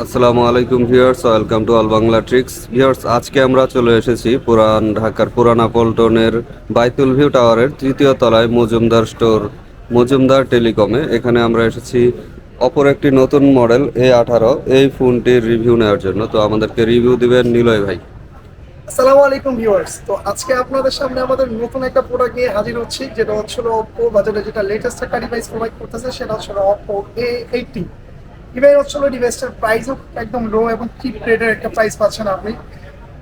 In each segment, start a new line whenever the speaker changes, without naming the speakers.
আসসালামু আলাইকুম viewers, welcome to all Bangla tricks. Viewers, আজকে আমরা চলে এসেছি পুরান ঢাকার পুরানা পল্টনের বাইতুল ভিউ টাওয়ারের তৃতীয় তলায় মজুমদার স্টোর, মজুমদার টেলিকমে। এখানে আমরা এসেছি অপর একটি নতুন মডেল A18 এই ফোনটির রিভিউ নেওয়ার জন্য। তো আমাদেরকে রিভিউ দিবেন নিলয় ভাই।
আসসালামু আলাইকুম ভিউয়ার্স। তো আজকে আপনাদের সামনে আমাদের নতুন একটা প্রোডাক্ট নিয়ে হাজির হচ্ছি, যেটা হচ্ছিল Oppo বাজারে যেটা লেটেস্ট একটা ডিভাইস প্রোভাইড করতেছে, সেটা হচ্ছিল Oppo A18। ইভেন হচ্ছিল ডিভাইসটার প্রাইসও একদম লো এবং চিপ রেটের একটা প্রাইস পাচ্ছেন আপনি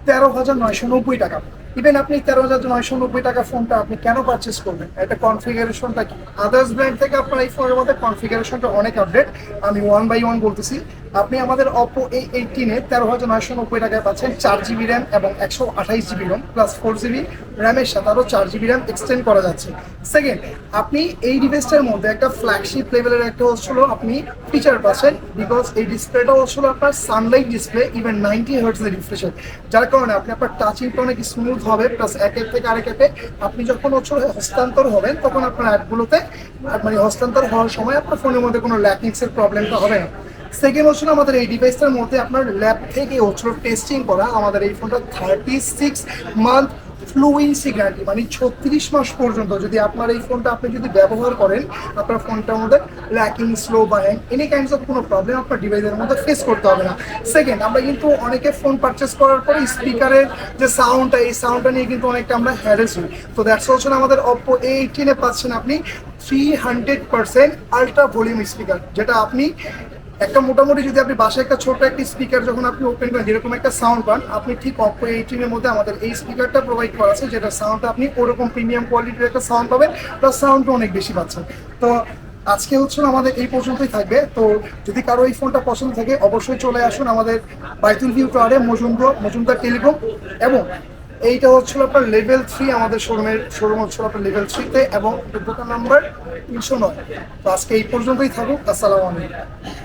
13,990 টাকা। ইভেন আপনি 13,990 টাকা ফোনটা আপনি কেন পারচেস করবেন? এটা কনফিগারেশনটা কি? আদার্স ব্র্যান্ড থেকে আপনার এই ফোনের মধ্যে কনফিগারেশনটা অনেক আপডেট। আমি ওয়ান বাই ওয়ান বলতেছি। আপনি আমাদের Oppo A18-এ 13,990 টাকায় পাচ্ছেন 4 জিবি র্যাম এবং 128 জিবি রোম প্লাস 4 জিবি র্যামের সাথে আরও 4 জিবি র্যাম এক্সটেন্ড করা যাচ্ছে। সেকেন্ড, আপনি এই ডিভাইসটার মধ্যে একটা ফ্ল্যাগশিপ লেভেলের একটা হচ্ছিল আপনি ফিচার পাচ্ছেন, বিকজ এই ডিসপ্লেটা হচ্ছিল আপনার সানলাইট ডিসপ্লে, ইভেন 90 হার্টজের রিফ্রেশন, যার কারণে আপনি আপনার টাচিংটা অনেক স্মুথ হবে। প্লাস এক অ্যাপ থেকে আরেক অ্যাপে আপনি যখন হচ্ছে হস্তান্তর হবেন, তখন আপনার অ্যাপগুলোতে মানে হস্তান্তর হওয়ার সময় আপনার ফোনের মধ্যে কোনো ল্যাকিংসের প্রবলেমটা হবে না। সেকেন্ড হচ্ছিল আমাদের এই ডিভাইসটার মধ্যে আপনার ল্যাব থেকে হচ্ছিল টেস্টিং করা আমাদের এই ফোনটা 36 মান্থ ফ্লুয়েন্সি গ্যারান্টি, মানে 36 মাস পর্যন্ত যদি আপনার এই ফোনটা আপনি যদি ব্যবহার করেন, আপনার ফোনটার মধ্যে ল্যাকিং, স্লো বা হ্যাং, এনি কাইন্ডস অফ কোনো প্রবলেম আপনার ডিভাইসের মধ্যে ফেস করতে হবে না। সেকেন্ড, আমরা কিন্তু অনেকে ফোন পারচেস করার পরে স্পিকারের যে সাউন্ডটা, এই সাউন্ডটা নিয়ে কিন্তু অনেকটা আমরা হ্যারেস হই। তো দ্যাটস অলসো আমাদের Oppo A18-এ পাচ্ছেন আপনি 300% আলট্রা ভলিউম স্পিকার, যেটা আপনি একটা মোটামুটি যদি আপনি বাসায় একটা ছোট একটা স্পিকার যখন আপনি ওপেন করেন যেরকম একটা সাউন্ড পান, আপনি ঠিক Oppo A18-এর মধ্যে আমাদের এই স্পিকারটা প্রোভাইড করা আছে, যেটা সাউন্ডটা আপনি ওরকম প্রিমিয়াম কোয়ালিটির একটা সাউন্ড পাবেন, প্লাস সাউন্ডটা অনেক বেশি পাচ্ছেন। তো আজকে হচ্ছে আমাদের এই পর্যন্তই থাকবে। তো যদি কারো এই ফোনটা পছন্দ থাকে, অবশ্যই চলে আসুন আমাদের বাইতুল ভিউ টাওয়ারে, মজুমদার টেলিকম। এবং এইটা হচ্ছিল আপনার লেভেল 3, আমাদের শোরুম হচ্ছিল আপনার লেভেল 3-তে, এবং দোকান নাম্বার 309। তো আজকে এই পর্যন্তই থাকুক। আসসালামু আলাইকুম।